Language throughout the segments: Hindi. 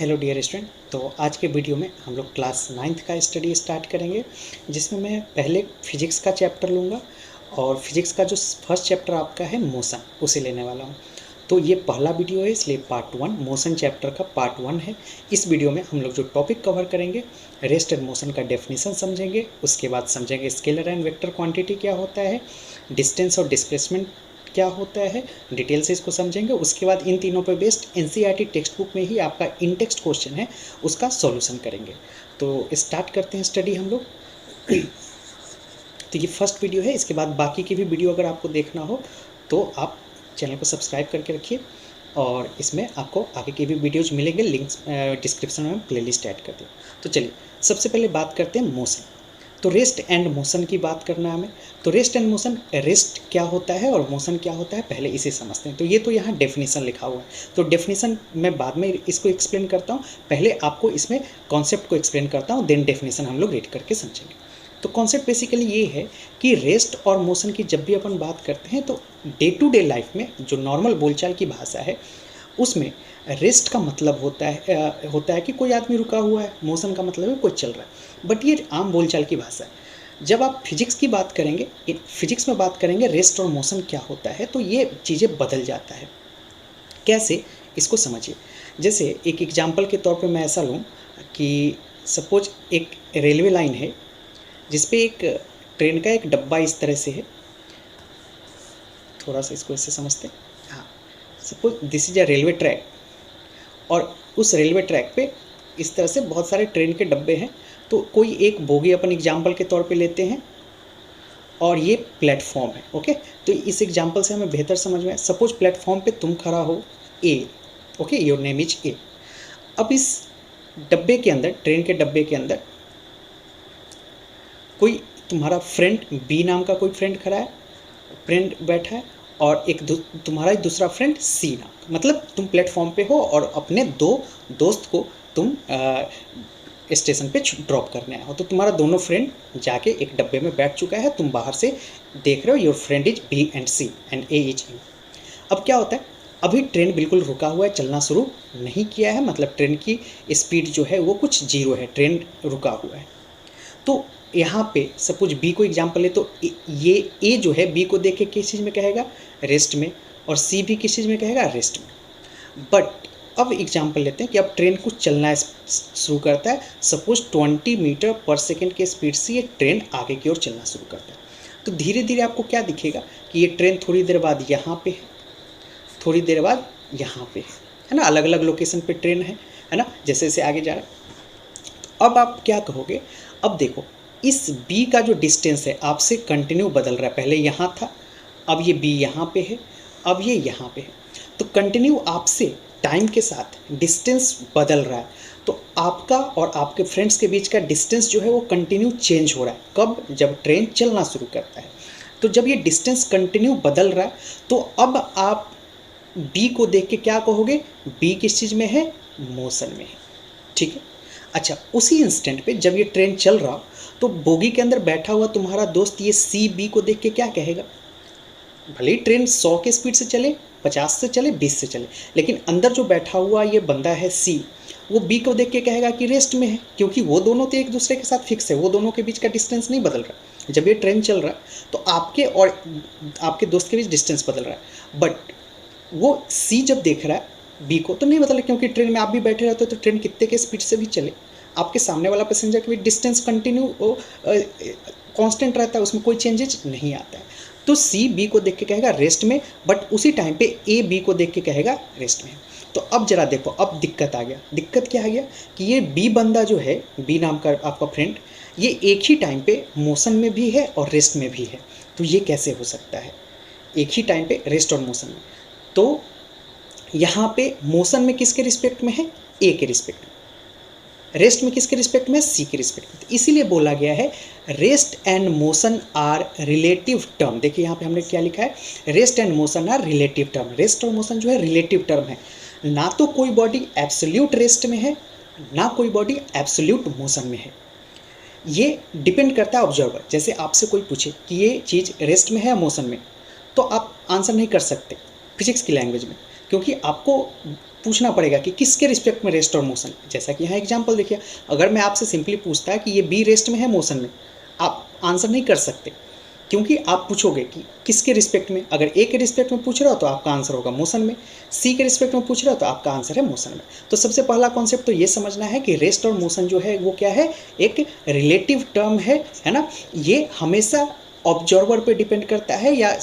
Hello dear student. तो आज के वीडियो में हम लोग क्लास 9th का स्टडी स्टार्ट करेंगे, जिसमें मैं पहले फिजिक्स का चैप्टर लूँगा और फिजिक्स का जो फर्स्ट चैप्टर आपका है मोशन, उसे लेने वाला हूँ। तो ये पहला वीडियो है, इसलिए पार्ट 1 मोशन चैप्टर का पार्ट 1 है। इस वीडियो में हम लोग जो टॉपिक कवर करेंगे, रेस्ट एंड मोशन का डेफिनेशन समझेंगे, उसके बाद समझेंगे स्केलर एंड वेक्टर क्वांटिटी क्या होता है, डिस्टेंस और डिस्प्लेसमेंट क्या होता है, डिटेल से इसको समझेंगे। उसके बाद इन तीनों पे बेस्ड एनसीईआरटी टेक्स्ट बुक में ही आपका इन टेक्स्ट क्वेश्चन है, उसका सॉल्यूशन करेंगे। तो स्टार्ट करते हैं स्टडी हम लोग। तो ये फर्स्ट वीडियो है, इसके बाद बाकी की भी वीडियो अगर आपको देखना हो तो आप चैनल को सब्सक्राइब करके रखिए, और इसमें आपको आगे के भी वीडियोज मिलेंगे, लिंक्स डिस्क्रिप्शन में प्लेलिस्ट ऐड कर दिया। तो चलिए सबसे पहले बात करते हैं मोशन। तो रेस्ट एंड मोशन की बात करना है हमें। तो रेस्ट एंड मोशन, रेस्ट क्या होता है और मोशन क्या होता है, पहले इसे समझते हैं। तो ये तो यहाँ डेफिनेशन लिखा हुआ है, तो डेफिनेशन मैं बाद में इसको एक्सप्लेन करता हूँ, पहले आपको इसमें कॉन्सेप्ट को एक्सप्लेन करता हूँ, देन डेफिनेशन हम लोग रीड करके समझेंगे। तो कॉन्सेप्ट बेसिकली ये है कि रेस्ट और मोशन की जब भी अपन बात करते हैं तो डे टू डे लाइफ में जो नॉर्मल बोलचाल की भाषा है उसमें रेस्ट का मतलब होता है कि कोई आदमी रुका हुआ है, मोशन का मतलब है कोई चल रहा है। बट ये आम बोलचाल की भाषा है। जब आप फिजिक्स की बात करेंगे, फिजिक्स में बात करेंगे रेस्ट और मोशन क्या होता है, तो ये चीज़ें बदल जाता है। कैसे, इसको समझिए। जैसे एक एग्जाम्पल के तौर पे मैं ऐसा लूँ कि सपोज एक रेलवे लाइन है जिसपे एक ट्रेन का एक डब्बा इस तरह से है, थोड़ा सा इसको इससे समझते हैं। हाँ, suppose this is a railway track, और उस रेलवे ट्रैक पे इस तरह से बहुत सारे ट्रेन के डब्बे हैं। तो कोई एक बोगी अपन एग्जाम्पल के तौर पे लेते हैं, और ये प्लेटफॉर्म है। ओके, तो इस एग्जाम्पल से हमें बेहतर समझ में, सपोज प्लेटफॉर्म पे तुम खड़ा हो A, okay, your name is A. अब इस डब्बे के अंदर, ट्रेन के डब्बे के अंदर कोई तुम्हारा फ्रेंड बी नाम का कोई फ्रेंड खड़ा है, फ्रेंड बैठा है, और एक तुम्हारा दूसरा फ्रेंड सी नाम, मतलब तुम प्लेटफॉर्म पे हो और अपने दो दोस्त को तुम स्टेशन पे ड्रॉप करने आए हो। तो तुम्हारा दोनों फ्रेंड जाके एक डब्बे में बैठ चुका है, तुम बाहर से देख रहे हो, your friend is B and C and A is you. अब क्या होता है, अभी ट्रेन बिल्कुल रुका हुआ है, चलना शुरू नहीं किया है, मतलब ट्रेन की स्पीड जो है वो कुछ जीरो है, ट्रेन रुका हुआ है। तो यहाँ पे सपोज बी को एग्जाम्पल ले, तो ये ए जो है बी को देख के किस चीज़ में कहेगा, रेस्ट में, और सी भी किस चीज़ में कहेगा, रेस्ट में। बट अब एग्जाम्पल लेते हैं कि अब ट्रेन कुछ चलना शुरू करता है, सपोज 20 मीटर पर सेकेंड के स्पीड से ये ट्रेन आगे की ओर चलना शुरू करता है। तो धीरे धीरे आपको क्या दिखेगा कि ये ट्रेन थोड़ी देर बाद यहाँ पे है, थोड़ी देर बाद यहाँ पे है ना, अलग अलग लोकेशन पे ट्रेन है ना, जैसे जैसे आगे जा रहा है। अब आप क्या कहोगे, अब देखो इस B का जो डिस्टेंस है आपसे कंटिन्यू बदल रहा है, पहले यहाँ था, अब ये B यहाँ पे है, अब ये यहाँ पे है। तो कंटिन्यू आपसे टाइम के साथ डिस्टेंस बदल रहा है। तो आपका और आपके फ्रेंड्स के बीच का डिस्टेंस जो है वो कंटिन्यू चेंज हो रहा है। कब, जब ट्रेन चलना शुरू करता है। तो जब ये डिस्टेंस कंटिन्यू बदल रहा है तो अब आप B को देख के क्या कहोगे, B किस चीज़ में है, मोशन में है। ठीक है। अच्छा, उसी इंस्टेंट पे जब ये ट्रेन चल रहा तो बोगी के अंदर बैठा हुआ तुम्हारा दोस्त ये सी बी को देख के क्या कहेगा, भले ही ट्रेन 100 के स्पीड से चले, 50 से चले, 20 से चले, लेकिन अंदर जो बैठा हुआ ये बंदा है सी, वो बी को देख के कहेगा कि रेस्ट में है, क्योंकि वो दोनों तो एक दूसरे के साथ फिक्स है, वो दोनों के बीच का डिस्टेंस नहीं बदल रहा। जब ये ट्रेन चल रहा है तो आपके और आपके दोस्त के बीच डिस्टेंस बदल रहा है, बट वो सी जब देख रहा है बी को तो नहीं बदला, क्योंकि ट्रेन में आप भी बैठे रहते हो, तो ट्रेन कितने के स्पीड से भी चले, आपके सामने वाला पैसेंजर के बीच डिस्टेंस कंटिन्यू कांस्टेंट रहता है, उसमें कोई चेंजेस नहीं आता है। तो सी बी को देख के कहेगा रेस्ट में, बट उसी टाइम पे ए बी को देख के कहेगा रेस्ट में। तो अब जरा देखो, अब दिक्कत आ गया। दिक्कत क्या आ गया कि ये बी बंदा जो है, बी नाम का आपका फ्रेंड, ये एक ही टाइम पे मोशन में भी है और रेस्ट में भी है। तो ये कैसे हो सकता है, एक ही टाइम पे रेस्ट और मोशन में। तो यहाँ पे मोशन में किसके रिस्पेक्ट में है, ए के रिस्पेक्ट में, रेस्ट में किसके रिस्पेक्ट में, सी के रिस्पेक्ट में। तो इसीलिए बोला गया है rest and motion are relative term. देखिए यहाँ पे हमने क्या लिखा है, rest and motion are relative term. Rest और मोशन जो है रिलेटिव टर्म है, ना तो कोई बॉडी एब्सोल्यूट रेस्ट में है, ना कोई बॉडी एब्सोल्यूट मोशन में है। ये डिपेंड करता है ऑब्जर्वर। जैसे आपसे कोई पूछे कि ये चीज़ रेस्ट में है या मोशन में, तो आप आंसर नहीं कर सकते फिजिक्स की लैंग्वेज में, क्योंकि आपको पूछना पड़ेगा कि किसके रिस्पेक्ट में रेस्ट और मोशन। जैसा कि यहाँ एग्जांपल देखिए, अगर मैं आपसे सिंपली पूछता है कि ये बी रेस्ट में है मोशन में, आप आंसर नहीं कर सकते, क्योंकि आप पूछोगे कि किसके रिस्पेक्ट में। अगर ए के रिस्पेक्ट में पूछ रहे हो तो आपका आंसर होगा मोशन में, सी के रिस्पेक्ट में पूछ रहे हो तो आपका आंसर है मोशन में। तो सबसे पहला कॉन्सेप्ट तो ये समझना है कि रेस्ट और मोशन जो है वो क्या है, एक रिलेटिव टर्म है ना। ये हमेशा ऑब्जर्वर पे डिपेंड करता है, या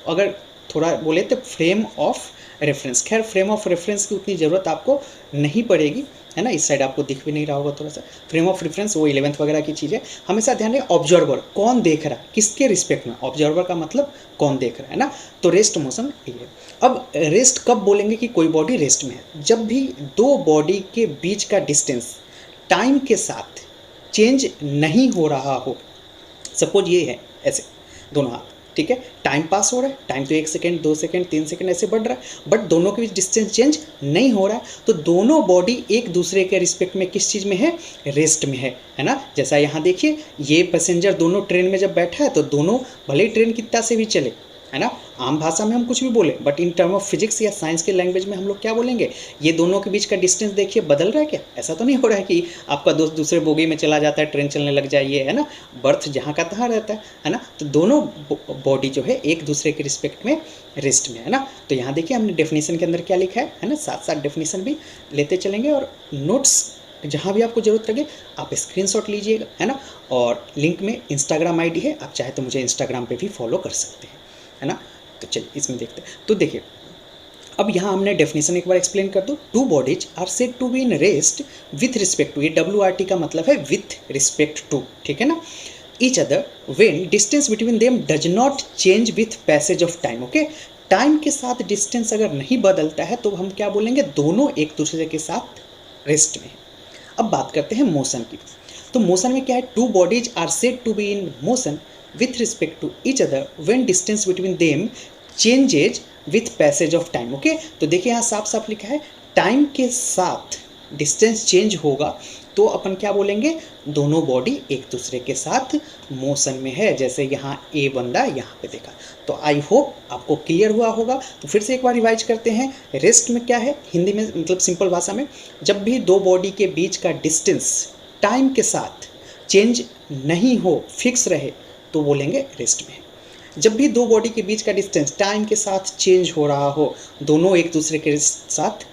अगर थोड़ा बोले तो फ्रेम ऑफ रेफरेंस। खैर फ्रेम ऑफ रेफरेंस की उतनी ज़रूरत आपको नहीं पड़ेगी, है ना। इस साइड आपको दिख भी नहीं रहा होगा थोड़ा सा। फ्रेम ऑफ रेफरेंस वो 11th वगैरह की चीज़ है। हमेशा ध्यान रहे ऑब्जर्वर कौन देख रहा है, किसके रिस्पेक्ट में। ऑब्जर्वर का मतलब कौन देख रहा है ना। तो रेस्ट मोशन ये है। अब रेस्ट कब बोलेंगे कि कोई बॉडी रेस्ट में है, जब भी दो बॉडी के बीच का डिस्टेंस टाइम के साथ चेंज नहीं हो रहा हो। सपोज ये है ऐसे दोनों हाथ, ठीक है, टाइम पास हो रहा है, टाइम तो 1 सेकेंड 2 सेकेंड 3 सेकेंड ऐसे बढ़ रहा है, बट दोनों के बीच डिस्टेंस चेंज नहीं हो रहा है, तो दोनों बॉडी एक दूसरे के रिस्पेक्ट में किस चीज़ में है, रेस्ट में है ना। जैसा यहाँ देखिए, ये पैसेंजर दोनों ट्रेन में जब बैठा है तो दोनों भले ही ट्रेन कितना से भी चले, है ना, आम भाषा में हम कुछ भी बोले, but in term of physics या साइंस के लैंग्वेज में हम लोग क्या बोलेंगे, ये दोनों के बीच का डिस्टेंस देखिए बदल रहा है क्या। ऐसा तो नहीं हो रहा है कि आपका दोस्त दूसरे बोगी में चला जाता है, ट्रेन चलने लग जाइए, है ना, बर्थ जहाँ का तहाँ रहता है ना। तो दोनों बॉडी जो है एक दूसरे के रिस्पेक्ट में रेस्ट में है ना। तो यहाँ देखिए हमने डेफिनेशन के अंदर क्या लिखा है ना, साथ साथ डेफिनेशन भी लेते चलेंगे, और नोट्स जहाँ भी आपको ज़रूरत लगे आप स्क्रीनशॉट लीजिएगा, है ना। और लिंक में इंस्टाग्राम आईडी है, आप चाहे तो मुझे इंस्टाग्राम पे भी फॉलो कर सकते हैं, है ना। तो चलिए इसमें देखते हैं। तो देखिए अब यहाँ हमने डेफिनेशन एक बार एक्सप्लेन कर दो। Two bodies are said to be in rest with respect to, ये WRT का मतलब है विथ रिस्पेक्ट टू, ठीक है ना, each other when distance between them does not change with passage of time. Okay, time के साथ डिस्टेंस अगर नहीं बदलता है तो हम क्या बोलेंगे, दोनों एक दूसरे के साथ रेस्ट में। अब बात करते हैं मोशन की। तो मोशन में क्या है, two bodies are said to be in motion with respect to each other when distance between them changes with passage of time। Okay, तो देखिए यहाँ साफ साफ लिखा है टाइम के साथ डिस्टेंस चेंज होगा तो अपन क्या बोलेंगे, दोनों बॉडी एक दूसरे के साथ मोशन में है। जैसे यहाँ ए बंदा यहाँ पे देखा, तो आई होप आपको क्लियर हुआ होगा। तो फिर से एक बार रिवाइज करते हैं। रेस्ट में क्या है, हिंदी में मतलब सिंपल भाषा में, जब भी दो बॉडी के बीच का डिस्टेंस टाइम के साथ चेंज नहीं हो, फिक्स रहे, तो बोलेंगे रेस्ट में। जब भी दो बॉडी के बीच का डिस्टेंस टाइम के साथ चेंज हो रहा हो, दोनों एक दूसरे के साथ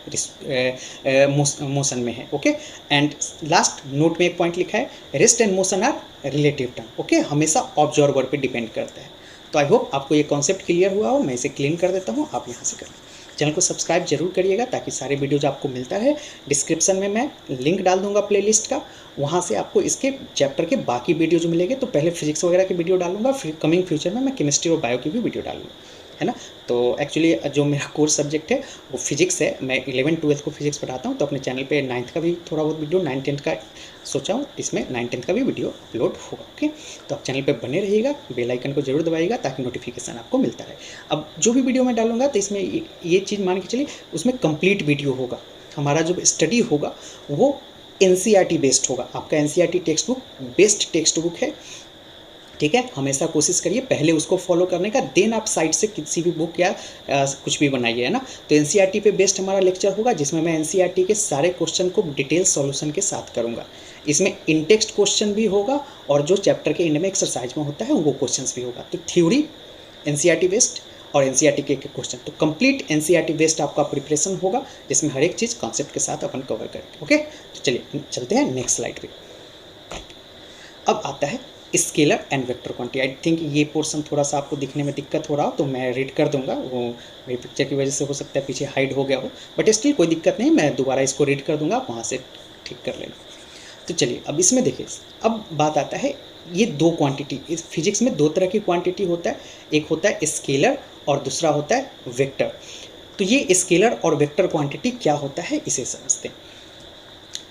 मोशन में है। ओके, एंड लास्ट नोट में एक पॉइंट लिखा है, rest and motion are relative term. Okay, हमेशा ऑब्जर्वर पे डिपेंड करता है। तो आई होप आपको ये कॉन्सेप्ट क्लियर हुआ हो। मैं इसे क्लीन कर देता हूँ, आप यहाँ से करें। चैनल को सब्सक्राइब जरूर करिएगा ताकि सारे वीडियोज आपको मिलता रहे। डिस्क्रिप्शन में मैं लिंक डाल दूंगा प्लेलिस्ट का, वहाँ से आपको इसके चैप्टर के बाकी वीडियो जो मिलेंगे। तो पहले फिजिक्स वगैरह की वीडियो डालूंगा, फिर कमिंग फ्यूचर में मैं केमिस्ट्री और बायो की भी वीडियो डालूंगा, है ना। तो एक्चुअली जो मेरा कोर्स सब्जेक्ट है वो फिजिक्स है। मैं 11th 12th को फिजिक्स पढ़ाता हूँ, तो अपने चैनल पे 9th का भी थोड़ा बहुत वीडियो, 9th 10th का सोचा हूँ इसमें 9th 10th का भी वीडियो अपलोड होगा। ओके, तो आप चैनल पे बने रहिएगा, बेल आइकन को जरूर दबाइएगा ताकि नोटिफिकेशन आपको मिलता रहे। अब जो भी वीडियो मैं डालूंगा तो इसमें ये चीज़ मान के चलिए, उसमें कंप्लीट वीडियो होगा। हमारा जो स्टडी होगा वो NCERT बेस्ड होगा। आपका NCERT text book best text book है, ठीक है। हमेशा कोशिश करिए पहले उसको फॉलो करने का, देन आप साइड से किसी भी बुक या कुछ भी बनाइए, है ना। तो NCERT पे बेस्ट हमारा लेक्चर होगा, जिसमें मैं NCERT के सारे क्वेश्चन को डिटेल सॉल्यूशन के साथ करूँगा। इसमें इन टेक्स्ट क्वेश्चन भी होगा, और जो चैप्टर के एंड में एक्सरसाइज में होता है वो क्वेश्चन भी होगा। तो थ्योरी NCERT बेस्ड और NCERT के क्वेश्चन, तो कंप्लीट NCERT बेस्ड आपका प्रिपरेशन होगा, जिसमें हर एक चीज़ कॉन्सेप्ट के साथ अपन कवर करेंगे। ओके, तो चलिए चलते हैं नेक्स्ट स्लाइड पे। अब आता है scalar and vector quantity. I think ये पोर्शन थोड़ा सा आपको दिखने में दिक्कत हो रहा हो, तो मैं रीड कर दूंगा। वो मेरी पिक्चर की वजह से हो सकता है पीछे हाइड हो गया हो, बट स्टिल कोई दिक्कत नहीं, मैं दोबारा इसको रीड कर दूंगा, आप वहाँ से ठीक कर लेना। तो चलिए अब इसमें देखिए, अब बात आता है ये दो क्वांटिटी। इस फिजिक्स में दो तरह की क्वांटिटी होता है, एक होता है स्केलर और दूसरा होता है वेक्टर। तो ये स्केलर और वेक्टर क्वांटिटी क्या होता है इसे समझते हैं।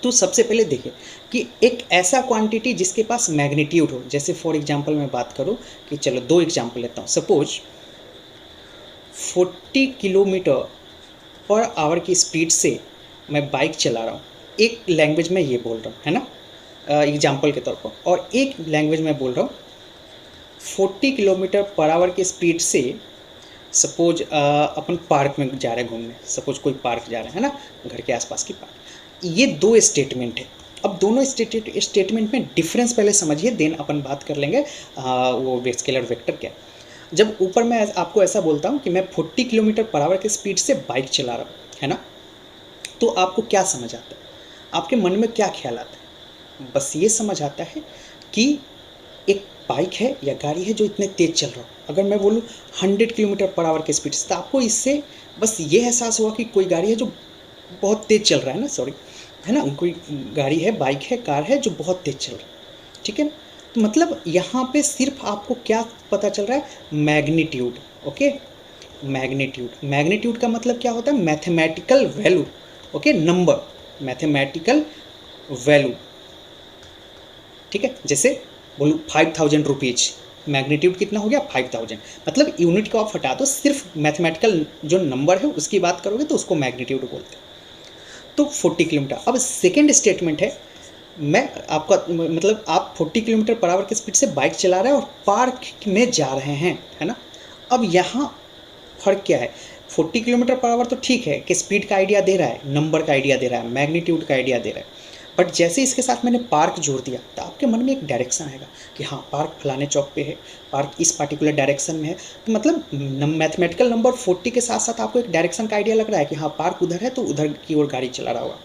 तो सबसे पहले देखिए कि एक ऐसा क्वांटिटी जिसके पास मैग्नीट्यूड हो, जैसे फॉर एग्जांपल मैं बात करूं कि चलो दो एग्जांपल लेता हूं। सपोज 40 किलोमीटर पर आवर की स्पीड से मैं बाइक चला रहा हूं, एक लैंग्वेज में ये बोल रहा हूं, है ना, एग्जांपल के तौर पर, और एक लैंग्वेज में बोल रहा हूं 40 किलोमीटर पर आवर की स्पीड से सपोज अपन पार्क में जा रहे हैं घूमने, सपोज कोई पार्क जा रहे हैं, है ना, घर के आसपास की पार्क। ये दो स्टेटमेंट है। अब दोनों स्टेटमेंट में डिफरेंस पहले समझिए, देन अपन बात कर लेंगे वो स्केलर वेक्टर क्या है। जब ऊपर मैं आपको ऐसा बोलता हूँ कि मैं 40 किलोमीटर पर आवर की स्पीड से बाइक चला रहा हूँ, है ना, तो आपको क्या समझ आता है, आपके मन में क्या ख्याल आता है? बस ये समझ आता है कि एक बाइक है या गाड़ी है जो इतने तेज़ चल रहा हो। अगर मैं बोलूँ 100 किलोमीटर पर आवर की स्पीड से, तो आपको इससे बस ये एहसास हुआ कि कोई गाड़ी है जो बहुत तेज़ चल रहा है ना, सॉरी, है ना, कोई गाड़ी है, बाइक है, कार है जो बहुत तेज़ चल रहा है, ठीक है ना। तो मतलब यहाँ पे सिर्फ आपको क्या पता चल रहा है, मैग्नीट्यूड। ओके, मैग्नीट्यूड का मतलब क्या होता है, mathematical value. Okay, number, mathematical value, ठीक है। जैसे बोलूँ 5000 रुपीज़, मैग्नीट्यूड कितना हो गया, 5000, मतलब यूनिट को आप हटा दो, सिर्फ मैथमेटिकल जो नंबर है उसकी बात करोगे तो उसको मैग्नीट्यूड बोलते हैं। तो 40 किलोमीटर। अब सेकेंड स्टेटमेंट है, मैं आपका मतलब आप 40 किलोमीटर पर आवर की स्पीड से बाइक चला रहे हैं और पार्क में जा रहे हैं, है ना। अब यहाँ फर्क क्या है, 40 किलोमीटर पर आवर तो ठीक है कि स्पीड का आइडिया दे रहा है, नंबर का आइडिया दे रहा है, मैग्नीट्यूड का आइडिया दे रहा है, बट जैसे इसके साथ मैंने पार्क जोड़ दिया तो आपके मन में एक डायरेक्शन आएगा कि हाँ पार्क फलाने चौक पे है, पार्क इस पार्टिकुलर डायरेक्शन में है। तो मतलब मैथमेटिकल नंबर 40 के साथ साथ आपको एक डायरेक्शन का आइडिया लग रहा है कि हाँ पार्क उधर है तो उधर की ओर गाड़ी चला रहा होगा,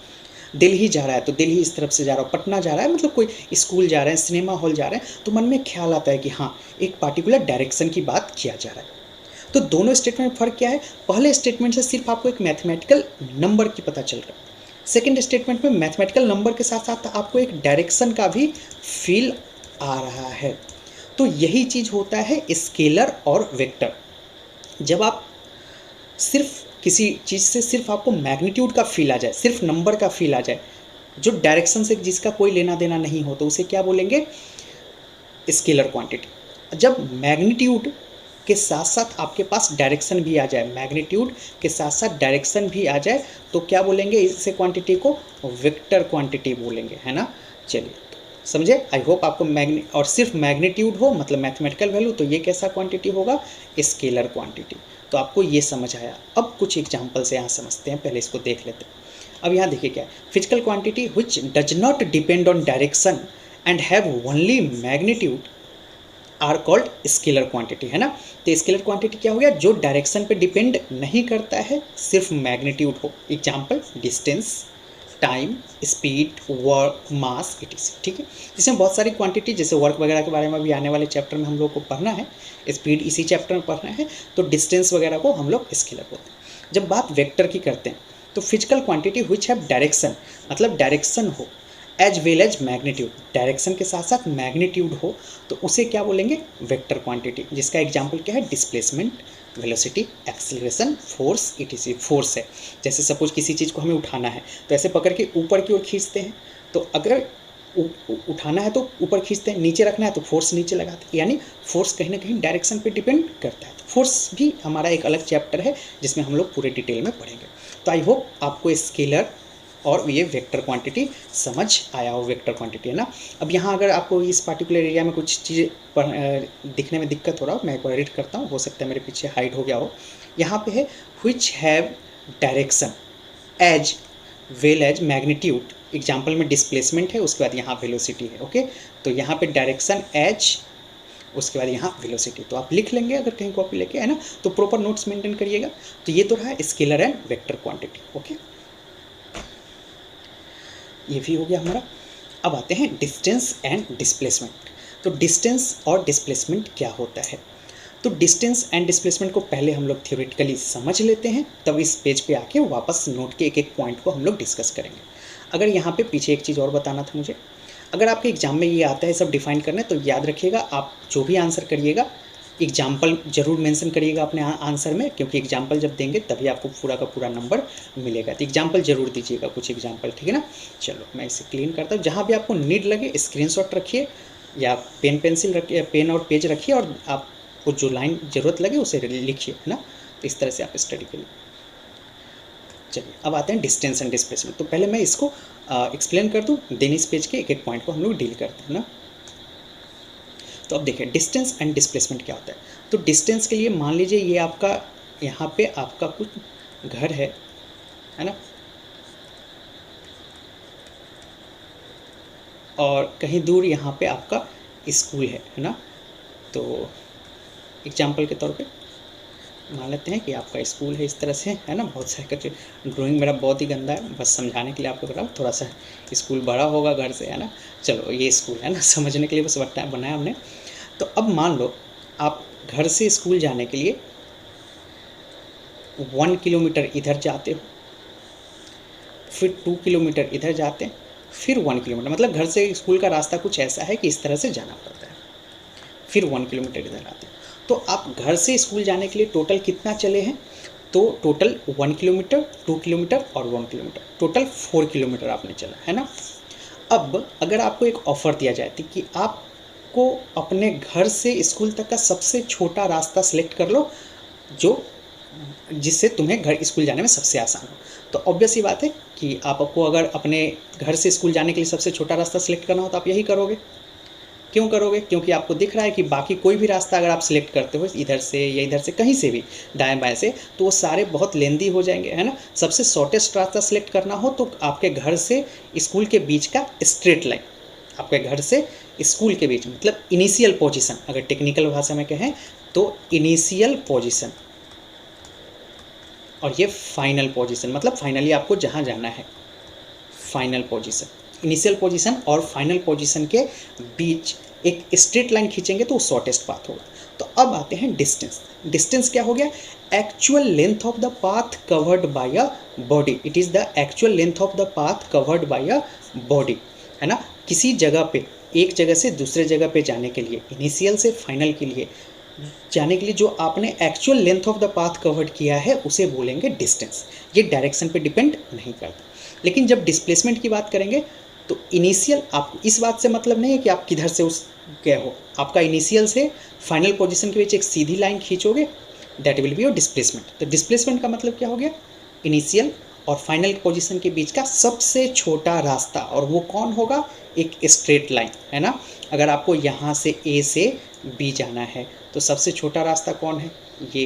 दिल्ली जा रहा है तो दिल्ली इस तरफ से जा रहा हो, पटना जा रहा है मतलब कोई स्कूल जा रहे हैं, सिनेमा हॉल जा रहे हैं, तो मन में ख्याल आता है कि हाँ एक पार्टिकुलर डायरेक्शन की बात किया जा रहा है। तो दोनों स्टेटमेंट में फ़र्क क्या है, पहले स्टेटमेंट से सिर्फ आपको एक मैथमेटिकल नंबर की पता चल रहा है, सेकेंड स्टेटमेंट में मैथमेटिकल नंबर के साथ साथ आपको एक डायरेक्शन का भी फील आ रहा है। तो यही चीज़ होता है स्केलर और वेक्टर। जब आप सिर्फ किसी चीज़ से सिर्फ आपको मैग्नीट्यूड का फील आ जाए, सिर्फ नंबर का फील आ जाए, जो डायरेक्शन से जिसका कोई लेना देना नहीं हो, तो उसे क्या बोलेंगे, स्केलर क्वांटिटी। जब मैग्नीट्यूड के साथ साथ आपके पास डायरेक्शन भी आ जाए, मैग्नीट्यूड के साथ साथ डायरेक्शन भी आ जाए, तो क्या बोलेंगे, इससे क्वांटिटी को वेक्टर क्वांटिटी बोलेंगे, है ना। चलिए समझे, आई होप आपको और सिर्फ मैग्नीट्यूड हो मतलब मैथमेटिकल वैल्यू, तो ये कैसा क्वांटिटी होगा, स्केलर क्वांटिटी। तो आपको ये समझ आया। अब कुछ एग्जाम्पल से यहाँ समझते हैं, पहले इसको देख लेते हैं। अब यहाँ देखिए क्या है, physical quantity which does not depend on direction and have only magnitude are called scalar quantity, है ना। तो स्केलर क्वांटिटी क्या हो गया, जो डायरेक्शन पे डिपेंड नहीं करता है, सिर्फ मैग्नीट्यूड हो। Example distance, time, speed, work, mass, ETC, ठीक है। इसमें बहुत सारी क्वांटिटी, जैसे वर्क वगैरह के बारे में भी आने वाले चैप्टर में हम लोग को पढ़ना है, स्पीड इसी चैप्टर में पढ़ना है, तो डिस्टेंस वगैरह को हम लोग स्केलर बोलते हैं। जब बात वेक्टर की करते हैं तो physical quantity which have direction, मतलब डायरेक्शन हो, as well as magnitude, direction के साथ साथ मैग्नीट्यूड हो, तो उसे क्या बोलेंगे, वेक्टर क्वांटिटी। जिसका एग्जांपल क्या है, displacement, velocity, acceleration, force, etc.. Force है, जैसे सपोज किसी चीज़ को हमें उठाना है तो ऐसे पकड़ के ऊपर की ओर खींचते हैं, तो अगर उठाना है तो ऊपर खींचते हैं, नीचे रखना है तो फोर्स नीचे लगाते हैं, यानी फोर्स कहीं ना कहीं डायरेक्शन पे डिपेंड करता है। तो फोर्स भी हमारा एक अलग चैप्टर है जिसमें हम लोग पूरे डिटेल में पढ़ेंगे। तो आई होप आपको स्केलर और ये वेक्टर क्वांटिटी समझ आया हो, वेक्टर क्वांटिटी, है ना। अब यहाँ अगर आपको इस पार्टिकुलर एरिया में कुछ चीज़ें दिखने में दिक्कत हो रहा हो, मैं एक बार रीड करता हूँ, हो सकता है मेरे पीछे हाइड हो गया हो। यहाँ पे है which have direction as well as magnitude, example में डिस्प्लेसमेंट है, उसके बाद यहाँ वेलोसिटी है। ओके, तो यहाँ पे डायरेक्शन एज, उसके बाद यहाँ वेलोसिटी, तो आप लिख लेंगे अगर कहीं कॉपी लेके, है ना। तो प्रॉपर नोट्स मेंटेन करिएगा। तो ये तो रहा scalar and vector quantity. Okay, ये भी हो गया हमारा। अब आते हैं डिस्टेंस एंड डिस्प्लेसमेंट। तो डिस्टेंस और डिस्प्लेसमेंट क्या होता है, तो डिस्टेंस एंड डिस्प्लेसमेंट को पहले हम लोग थ्योरेटिकली समझ लेते हैं, तब इस पेज पे आके वापस नोट के एक एक पॉइंट को हम लोग डिस्कस करेंगे। अगर यहाँ पे पीछे एक चीज़ और बताना था मुझे, अगर आपके एग्जाम में ये आता है सब डिफाइन करने, तो याद रखिएगा आप जो भी आंसर करिएगा एग्जाम्पल जरूर मेंशन करिएगा अपने आंसर में, क्योंकि एग्जाम्पल जब देंगे तभी आपको पूरा का पूरा नंबर मिलेगा। तो एग्जाम्पल जरूर दीजिएगा, कुछ एग्जाम्पल, ठीक है ना। चलो मैं इसे क्लीन करता हूँ। जहाँ भी आपको नीड लगे स्क्रीनशॉट रखिए या पेन पेंसिल रखिए, पेन और पेज रखिए, और आपको जो लाइन ज़रूरत लगे उसे लिखिए, है ना। तो इस तरह से आप स्टडी करिए। चलिए अब आते हैं डिस्टेंस एंड डिस्प्लेसमेंट। तो पहले मैं इसको एक्सप्लेन कर दूँ, देन इस पेज के एक एक पॉइंट को हम लोग डील करते हैं ना। तो अब देखिए डिस्टेंस एंड डिस्प्लेसमेंट क्या होता है। तो डिस्टेंस के लिए मान लीजिए ये आपका यहाँ पे आपका कुछ घर है ना, और कहीं दूर यहाँ पे आपका स्कूल है ना। तो एग्जाम्पल के तौर पे मान लेते हैं कि आपका स्कूल है इस तरह से, है ना। बहुत सारे कच्चे, ड्राइंग मेरा बहुत ही गंदा है, बस समझाने के लिए आपको बता, थोड़ा सा स्कूल बड़ा होगा घर से, है ना। चलो ये स्कूल है ना, समझने के लिए बस बनाया हमने। तो अब मान लो आप घर से स्कूल जाने के लिए 1 किलोमीटर इधर जाते हो, फिर 2 किलोमीटर इधर जाते हैं, फिर 1 किलोमीटर, मतलब घर से स्कूल का रास्ता कुछ ऐसा है कि इस तरह से जाना पड़ता है, फिर 1 किलोमीटर इधर आते हैं। तो आप घर से स्कूल जाने के लिए टोटल कितना चले हैं, तो टोटल 1 किलोमीटर, 2 किलोमीटर और 1 किलोमीटर, टोटल 4 किलोमीटर आपने चला, है ना। अब अगर आपको एक ऑफ़र दिया जाए कि आपको अपने घर से स्कूल तक का सबसे छोटा रास्ता सेलेक्ट कर लो जो जिससे तुम्हें घर स्कूल जाने में सबसे आसान हो, तो ऑब्वियस ही बात है कि आपको अगर अपने घर से स्कूल जाने के लिए सबसे छोटा रास्ता सेलेक्ट करना हो तो आप यही करोगे। क्यों करोगे? क्योंकि आपको दिख रहा है कि बाकी कोई भी रास्ता अगर आप सिलेक्ट करते हो इधर से या इधर से कहीं से भी दाएं बाएं से, तो वो सारे बहुत लेंदी हो जाएंगे, है ना। सबसे शॉर्टेस्ट रास्ता सेलेक्ट करना हो तो आपके घर से स्कूल के बीच का स्ट्रेट लाइन, आपके घर से स्कूल के बीच, मतलब इनिशियल पोजीशन, अगर टेक्निकल भाषा में कहें तो इनिशियल पोजीशन, और ये फाइनल पोजीशन, मतलब फाइनली आपको जहाँ जाना है, फाइनल पोजीशन। इनिशियल पोजीशन और फाइनल पोजीशन के बीच एक स्ट्रेट लाइन खींचेंगे तो शॉर्टेस्ट पाथ होगा। तो अब आते हैं डिस्टेंस। डिस्टेंस क्या हो गया? Actual length of the path covered by a body. It is the actual length of the path covered by a body, है ना। किसी जगह पे, एक जगह से दूसरे जगह पे जाने के लिए, इनिशियल से फाइनल के लिए जाने के लिए जो आपने actual length of the path covered किया है उसे बोलेंगे डिस्टेंस। ये डायरेक्शन पे डिपेंड नहीं करता। लेकिन जब डिस्प्लेसमेंट की बात करेंगे तो इनिशियल, आपको इस बात से मतलब नहीं है कि आप किधर से उस गए हो, आपका इनिशियल से फाइनल पोजीशन के बीच एक सीधी लाइन खींचोगे, that will be your displacement. तो डिस्प्लेसमेंट का मतलब क्या हो गया? इनिशियल और फाइनल पोजीशन के बीच का सबसे छोटा रास्ता, और वो कौन होगा? एक स्ट्रेट लाइन, है ना। अगर आपको यहाँ से ए से बी जाना है तो सबसे छोटा रास्ता कौन है? ये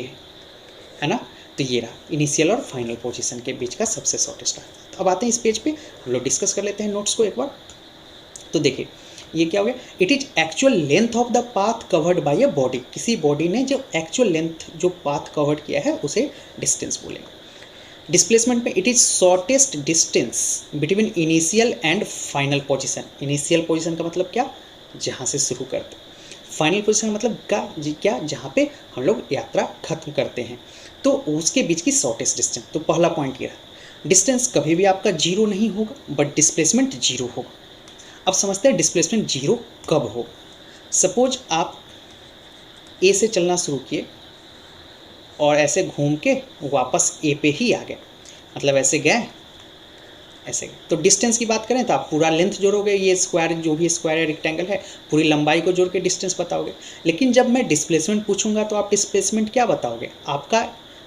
है ना। तो ये रहा इनिशियल और फाइनल पोजीशन के बीच का सबसे शॉर्टेस्ट रास्ता। तो अब आते हैं इस पेज पे, हम लोग डिस्कस कर लेते हैं नोट्स को एक बार। तो देखिए ये क्या हो गया? It is actual length of the path covered by a body. किसी बॉडी ने जो एक्चुअल लेंथ जो पाथ कवर्ड किया है उसे डिस्टेंस बोलेंगे। डिस्प्लेसमेंट में it is shortest distance between initial and final position. Initial position का मतलब क्या? जहाँ से शुरू करते। फाइनल पोजीशन का मतलब क्या? जहाँ पे हम लोग यात्रा खत्म करते हैं, तो उसके बीच की शॉर्टेस्ट डिस्टेंस। तो पहला पॉइंट ये रहा, डिस्टेंस कभी भी आपका जीरो नहीं होगा, बट डिस्प्लेसमेंट जीरो होगा। अब समझते हैं डिस्प्लेसमेंट जीरो कब होगा। सपोज आप ए से चलना शुरू किए और ऐसे घूम के वापस ए पे ही आ गए, मतलब ऐसे गए, ऐसे गए। तो डिस्टेंस की बात करें तो आप पूरा लेंथ जोड़ोगे, ये स्क्वायर जो भी स्क्वायर है, रेक्टेंगल है, पूरी लंबाई को जोड़ के डिस्टेंस बताओगे। लेकिन जब मैं डिस्प्लेसमेंट पूछूंगा तो आप डिस्प्लेसमेंट क्या बताओगे? आपका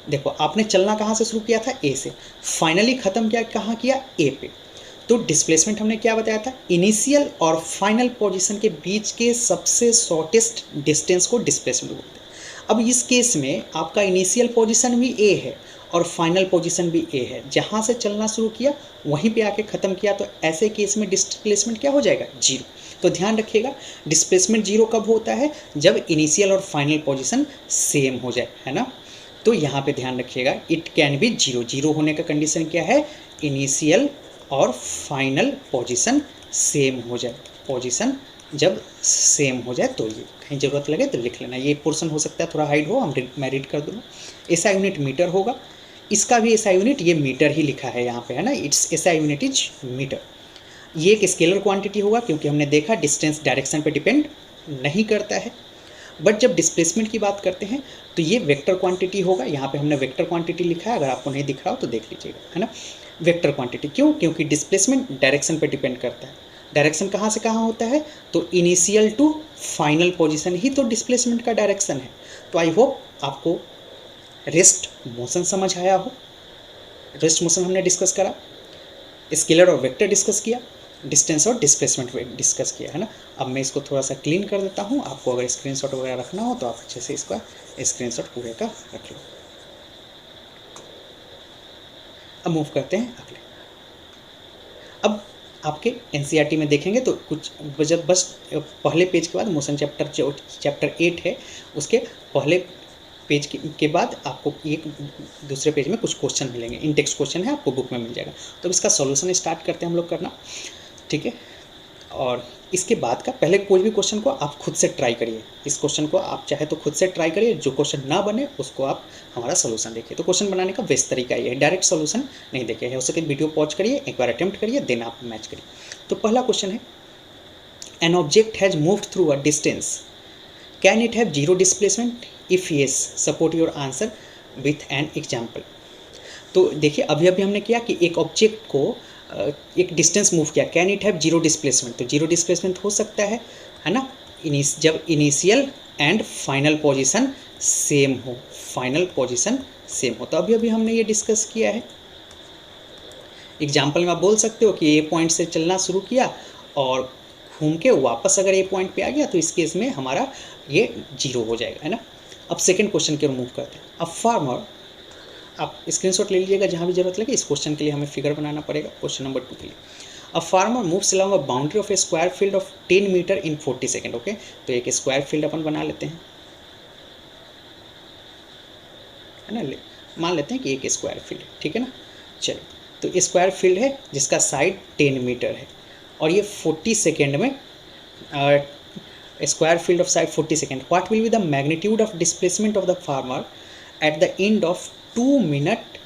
देखो, आपने चलना कहाँ से शुरू किया था? ए से, फाइनली ख़त्म क्या कहाँ किया? ए पे। तो डिस्प्लेसमेंट हमने क्या बताया था? इनिशियल और फाइनल पोजीशन के बीच के सबसे शॉर्टेस्ट डिस्टेंस को डिस्प्लेसमेंट बोलते हैं। अब इस केस में आपका इनिशियल पोजीशन भी ए है और फाइनल पोजीशन भी ए है, जहाँ से चलना शुरू किया वहीं पे आके ख़त्म किया, तो ऐसे केस में डिस्प्लेसमेंट क्या हो जाएगा? जीरो। तो ध्यान रखिएगा, डिस्प्लेसमेंट जीरो कब होता है? जब इनिशियल और फाइनल पोजीशन सेम हो जाए, है ना। तो यहाँ पे ध्यान रखिएगा, it can be zero. Zero होने का कंडीशन क्या है? इनिशियल और फाइनल पोजीशन सेम हो जाए। पोजीशन जब सेम हो जाए तो ये कहीं ज़रूरत लगे तो लिख लेना। ये पोर्शन हो सकता है थोड़ा हाइड हो, मैं रीड कर दूँगा। एसआई यूनिट मीटर होगा, इसका भी एसआई यूनिट ये मीटर ही लिखा है यहाँ पे, है ना। Its SI unit is metre. ये एक स्केलर क्वांटिटी होगा क्योंकि हमने देखा डिस्टेंस डायरेक्शन पे डिपेंड नहीं करता है। बट जब डिस्प्लेसमेंट की बात करते हैं तो ये वेक्टर क्वांटिटी होगा। यहाँ पे हमने वेक्टर क्वांटिटी लिखा है, अगर आपको नहीं दिख रहा हो तो देख लीजिएगा, है ना। वेक्टर क्वांटिटी क्यों? क्योंकि डिस्प्लेसमेंट डायरेक्शन पे डिपेंड करता है। डायरेक्शन कहाँ से कहाँ होता है? तो इनिशियल टू फाइनल पोजीशन ही तो डिस्प्लेसमेंट का डायरेक्शन है। तो आई होप आपको रेस्ट मोशन समझ आया हो। रेस्ट मोशन हमने डिस्कस करा, स्केलर और वेक्टर डिस्कस किया, डिस्टेंस और डिस्प्लेसमेंट डिस्कस किया, है ना। अब मैं इसको थोड़ा सा क्लीन कर देता हूँ। आपको अगर स्क्रीनशॉट वगैरह रखना हो तो आप अच्छे से इसका स्क्रीनशॉट पूरे का रख लो। अब मूव करते हैं अगले। अब आपके एनसीईआरटी में देखेंगे तो कुछ जब बस पहले पेज के बाद मोशन चैप्टर जो चैप्टर 8 है उसके पहले पेज के बाद आपको एक दूसरे पेज में कुछ क्वेश्चन मिलेंगे, इन टेक्स्ट क्वेश्चन है, आपको बुक में मिल जाएगा। तो इसका सॉल्यूशन स्टार्ट करते हैं हम लोग करना, ठीक है। और इसके बाद का पहले कोई भी क्वेश्चन को आप खुद से ट्राई करिए, इस क्वेश्चन को आप चाहे तो खुद से ट्राई करिए, जो क्वेश्चन ना बने उसको आप हमारा सोल्यूशन देखिए। तो क्वेश्चन बनाने का बेस्ट तरीका ये है, डायरेक्ट सोल्यूशन नहीं देखे, हो सके वीडियो पॉज करिए, एक बार अटेम्प्ट करिए, देन आप मैच करिए। तो पहला क्वेश्चन है, an object has moved through a distance, can it have zero displacement? If yes support your answer with an example. तो देखिए अभी अभी हमने किया कि एक ऑब्जेक्ट को एक डिस्टेंस मूव किया, can it have zero displacement? तो जीरो डिस्प्लेसमेंट हो सकता है ना, जब initial and final position same हो, फाइनल पोजीशन सेम हो। तो अभी अभी हमने ये डिस्कस किया है। एग्जाम्पल में आप बोल सकते हो कि ए पॉइंट से चलना शुरू किया और घूम के वापस अगर ए पॉइंट पे आ गया तो इस केस में हमारा ये जीरो हो जाएगा, है ना। अब सेकेंड क्वेश्चन के मूव करते हैं। अब फार्मर, आप स्क्रीनशॉट ले लीजिएगा जहाँ भी जरूरत लगे, इस क्वेश्चन के लिए हमें फिगर बनाना पड़ेगा क्वेश्चन नंबर 2 के लिए। A farmer moves along a boundary of a square field of 10 metre in 40 second. Okay, तो एक स्क्वायर फील्ड अपन बना लेते हैं, है ना, मान लेते हैं कि एक स्क्वायर फील्ड है, ठीक है ना। चलो, तो स्क्वायर फील्ड है जिसका साइड 10 मीटर है और ये 40 सेकेंड में square field of side 40 second, what will be the magnitude of displacement of the farmer at the end of 2 minute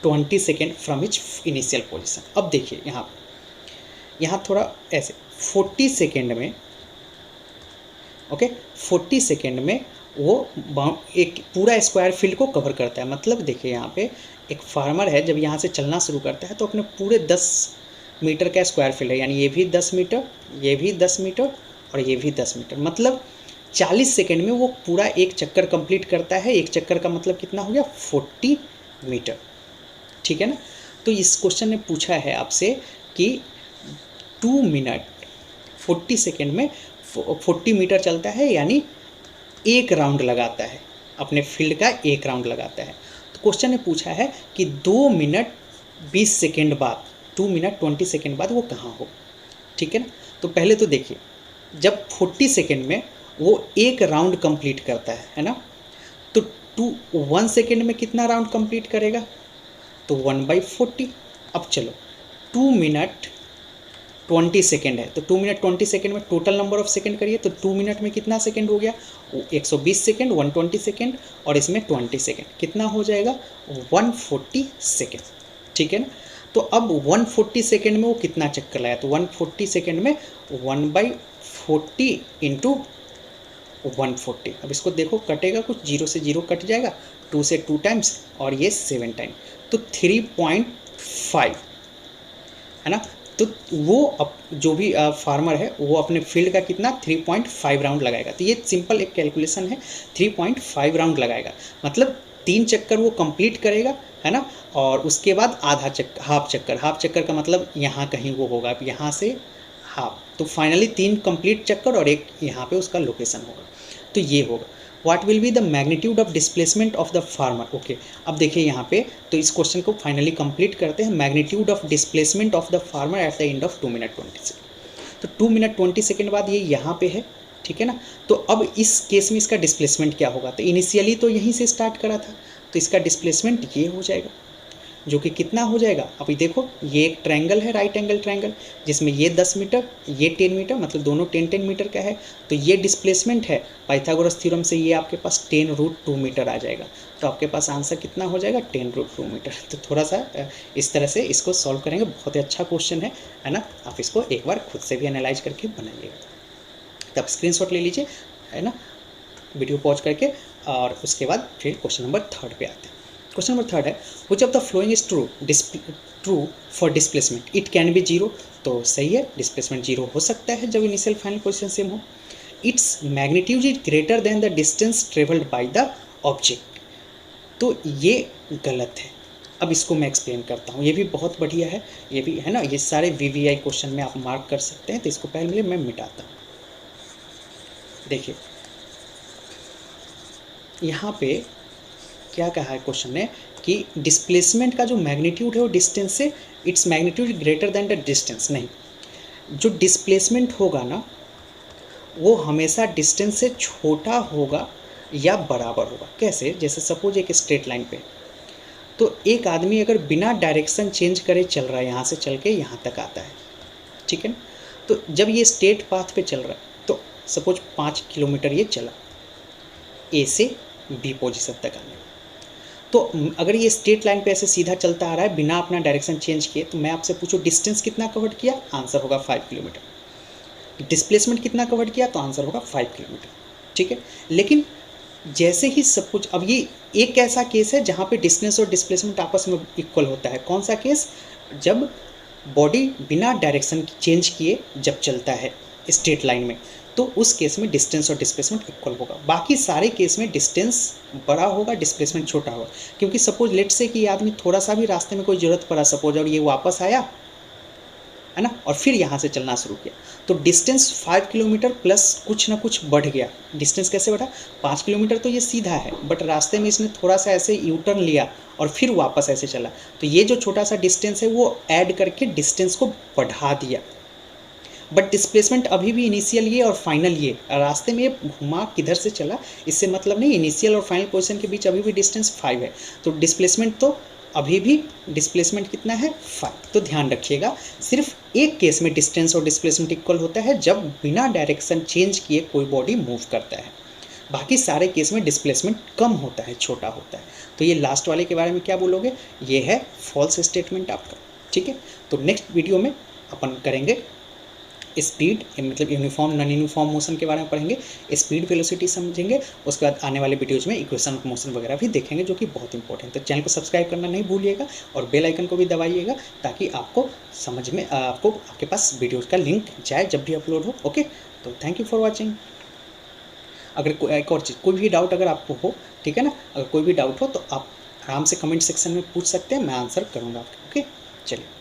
20 second from each initial position. अब देखिए यहाँ थोड़ा ऐसे 40 सेकेंड में, ओके, 40 सेकेंड में वो एक पूरा स्क्वायर फील्ड को कवर करता है। मतलब देखिए यहाँ पे एक फार्मर है, जब यहाँ से चलना शुरू करता है तो अपने पूरे 10 मीटर का स्क्वायर फील्ड है, यानी ये भी 10 मीटर, ये भी 10 मीटर और ये भी 10 मीटर, मतलब 40 सेकेंड में वो पूरा एक चक्कर कंप्लीट करता है। एक चक्कर का मतलब कितना हो गया? 40 मीटर, ठीक है ना। तो इस क्वेश्चन ने पूछा है आपसे कि 2 मिनट 40 सेकेंड में 40 मीटर चलता है, यानी एक राउंड लगाता है, अपने फील्ड का एक राउंड लगाता है। तो क्वेश्चन ने पूछा है कि 2 मिनट 20 सेकेंड बाद, 2 मिनट 20 सेकेंड बाद वो कहाँ हो, ठीक है ना। तो पहले तो देखिए, जब 40 सेकेंड में वो एक राउंड कंप्लीट करता है ना, तो 1 सेकेंड में कितना राउंड कंप्लीट करेगा? तो 1/40। अब चलो 2 मिनट 20 सेकेंड है, तो 2 मिनट 20 सेकेंड में टोटल नंबर ऑफ सेकेंड करिए, तो 2 मिनट में कितना सेकेंड हो गया? 120 सेकेंड, 120 सेकेंड और इसमें 20 सेकेंड, कितना हो जाएगा? 140 सेकेंड, ठीक है ना। तो अब 140 सेकेंड में वो कितना चक्कर लगाया? तो 140 सेकेंड में 1/40 इंटू 140। अब इसको देखो, कटेगा कुछ, 0 से 0 कट जाएगा, 2 से 2 टाइम्स और ये 7 टाइम, तो 3.5, है ना। तो वो अब जो भी फार्मर है वो अपने फील्ड का कितना 3.5 राउंड लगाएगा। तो ये सिंपल एक कैलकुलेशन है, 3.5 राउंड लगाएगा, मतलब 3 चक्कर वो कंप्लीट करेगा, है ना। और उसके बाद आधा चक्कर, हाफ चक्कर का मतलब यहाँ कहीं वो होगा, यहाँ से हाफ, तो फाइनली 3 कंप्लीट चक्कर और एक यहाँ पे उसका लोकेशन होगा। तो ये होगा, what will be the magnitude of displacement of the farmer. Okay, अब देखिए यहाँ पे, तो इस क्वेश्चन को फाइनली कंप्लीट करते हैं। Magnitude of displacement of the farmer at the end of 2 minute 20 second. तो 2 मिनट 20 सेकेंड बाद ये यहाँ पे है, ठीक है ना। तो अब इस केस में इसका डिस्प्लेसमेंट क्या होगा? तो इनिशियली तो यहीं से स्टार्ट करा था, तो इसका डिस्प्लेसमेंट ये हो जाएगा, जो कि कितना हो जाएगा? अभी देखो, ये एक ट्रायंगल है, राइट एंगल ट्रायंगल, जिसमें ये 10 मीटर, ये 10 मीटर, मतलब दोनों 10-10 मीटर का है। तो ये डिस्प्लेसमेंट है, पाइथागोरस थ्योरम से ये आपके पास 10√2 मीटर आ जाएगा। तो आपके पास आंसर कितना हो जाएगा? 10√2 मीटर। तो थोड़ा सा इस तरह से इसको सॉल्व करेंगे, बहुत ही अच्छा क्वेश्चन है ना। आप इसको एक बार खुद से भी एनालाइज करके बनाइएगा। तब स्क्रीनशॉट ले लीजिए, है ना, वीडियो पॉज करके, और उसके बाद फिर क्वेश्चन नंबर 3 पे आते हैं। क्वेश्चन नंबर 3 है, which of the following is true for displacement? It can be 0। तो सही है, डिस्प्लेसमेंट 0 हो सकता है जब इनिशियल फाइनल पोजीशन सेम हो। Its magnitude is greater than the distance travelled by the object. तो ये गलत है। अब इसको मैं एक्सप्लेन करता हूँ, ये भी बहुत बढ़िया है, ये भी है ना, ये सारे VVI क्वेश्चन में आप मार्क कर सकते हैं। तो इसको पहले मैं मिटाता हूँ। देखिए यहाँ पे क्या कहा है क्वेश्चन ने कि डिस्प्लेसमेंट का जो मैग्नीट्यूड है वो डिस्टेंस से its magnitude greater than the distance, नहीं, जो डिस्प्लेसमेंट होगा ना वो हमेशा डिस्टेंस से छोटा होगा या बराबर होगा। कैसे? जैसे सपोज एक स्ट्रेट लाइन पे, तो एक आदमी अगर बिना डायरेक्शन चेंज करे चल रहा है, यहाँ से चल के यहाँ तक आता है, ठीक है ना, तो जब ये स्ट्रेट पाथ पे चल रहा है तो सपोज 5 किलोमीटर ये चला ए से बी पोजीशन तक आने, तो अगर ये स्ट्रेट लाइन पे ऐसे सीधा चलता आ रहा है बिना अपना डायरेक्शन चेंज किए, तो मैं आपसे पूछूं डिस्टेंस कितना कवर किया, आंसर होगा 5 किलोमीटर। डिस्प्लेसमेंट कितना कवर किया, तो आंसर होगा 5 किलोमीटर, ठीक है। लेकिन जैसे ही सब कुछ, अब ये एक ऐसा केस है जहाँ पे डिस्टेंस और डिस्प्लेसमेंट आपस में इक्वल होता है। कौन सा केस? जब बॉडी बिना डायरेक्शन चेंज किए जब चलता है स्ट्रेट लाइन में, तो उस केस में डिस्टेंस और डिस्प्लेसमेंट इक्वल होगा। बाकी सारे केस में डिस्टेंस बड़ा होगा, डिस्प्लेसमेंट छोटा होगा। क्योंकि सपोज लेट से कि ये आदमी थोड़ा सा भी रास्ते में कोई ज़रूरत पड़ा सपोज, और ये वापस आया है ना, और फिर यहाँ से चलना शुरू किया, तो डिस्टेंस 5 किलोमीटर प्लस कुछ ना कुछ बढ़ गया। डिस्टेंस कैसे बढ़ा? 5 किलोमीटर तो ये सीधा है, बट रास्ते में इसने थोड़ा सा ऐसे यू टर्न लिया और फिर वापस ऐसे चला, तो ये जो छोटा सा डिस्टेंस है वो ऐड करके डिस्टेंस को बढ़ा दिया। बट डिस्प्लेसमेंट अभी भी इनिशियल ये और फाइनल ये, रास्ते में ये घुमा किधर से चला इससे मतलब नहीं, इनिशियल और फाइनल पोजीशन के बीच अभी भी डिस्टेंस 5 है, तो डिस्प्लेसमेंट तो अभी भी डिस्प्लेसमेंट कितना है? 5। तो ध्यान रखिएगा, सिर्फ एक केस में डिस्टेंस और डिस्प्लेसमेंट इक्वल होता है, जब बिना डायरेक्शन चेंज किए कोई बॉडी मूव करता है। बाकी सारे केस में डिस्प्लेसमेंट कम होता है, छोटा होता है। तो ये लास्ट वाले के बारे में क्या बोलोगे? ये है फॉल्स स्टेटमेंट आपका, ठीक है। तो नेक्स्ट वीडियो में अपन करेंगे स्पीड, मतलब यूनिफॉर्म नॉन यूनिफॉर्म मोशन के बारे में पढ़ेंगे, स्पीड वेलोसिटी समझेंगे, उसके बाद आने वाले वीडियोज़ में इक्वेशन ऑफ मोशन वगैरह भी देखेंगे, जो कि बहुत इंपॉर्टेंट है। तो चैनल को सब्सक्राइब करना नहीं भूलिएगा और बेल आइकन को भी दबाइएगा, ताकि आपको समझ में आपको आपके पास वीडियोज़ का लिंक जाए जब भी अपलोड हो। ओके, तो थैंक यू फॉर वॉचिंग। अगर एक और चीज़, कोई भी डाउट अगर आपको हो, ठीक है ना, अगर कोई भी डाउट हो तो आप आराम से कमेंट सेक्शन में पूछ सकते हैं, मैं आंसर करूँगा आपके। ओके, चलिए।